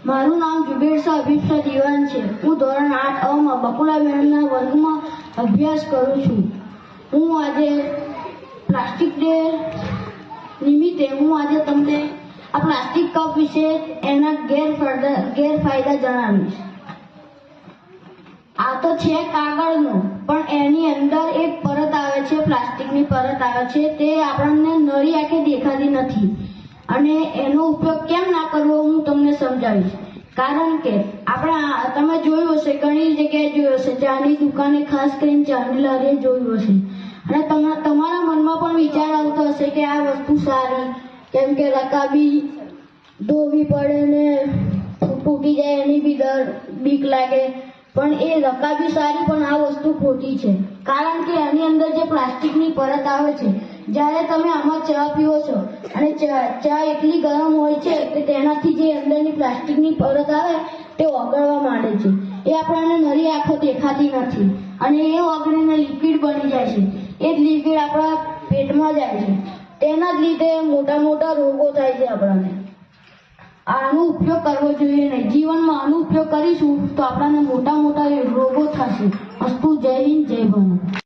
મારું નામ જુબેર શાહ અભિપ્સા દિવાન છે. હું ધોરણ 8 અમાં બકુલા મેડમના વર્ગમાં અભ્યાસ કરું છું. હું આજે પ્લાસ્ટિક ડે નિમિત્તે તમને આ પ્લાસ્ટિક કપ વિશે એના ગેરફાયદા જણાવીશ. આ તો છે કાગળનો, પણ એની અંદર એક પરત આવે છે, પ્લાસ્ટિકની પરત આવે છે. તે આપણને નરી આંખે દેખાતી નથી અને એનો ઉપયોગ કેમ ના કરવો હું તમને સમજાવીશ. કારણ કે તમે જોયું હશે, ઘણી જગ્યાએ જોયું હશે, ચાની દુકાને ખાસ કરીને ચાની લારીએ જોયું હશે અને તમારા મનમાં પણ વિચાર આવતો હશે કે આ વસ્તુ સારી, કેમ કે રકાબી ધોવી પડે ને તૂટી જાય એની બી બીક લાગે. પણ એ રકાબી સારી, પણ આ વસ્તુ ખોટી છે. કારણ કે આની અંદર જે પ્લાસ્ટિકની પરત આવે છે, જ્યારે તમે આમાં ચા પીવો છો અને ચા એટલી ગરમ હોય છે કે તેનાથી જે અંદરની પ્લાસ્ટિકની પરત આવે તે ઓગળવા માંડે છે. એ આપણને નરી આંખો દેખાતી નથી અને એ ઓગળીને લિક્વિડ બની જાય છે. એ જ લિક્વિડ આપણા પેટમાં જાય છે. તેના જ લીધે મોટા મોટા રોગો થાય છે આપણને. આનો ઉપયોગ કરવો જોઈએ નહીં. જીવનમાં આનો ઉપયોગ કરીશું તો આપણને મોટા મોટા રોગો થશે. અસ્તુ. જય હિન્દ, જય ભારત.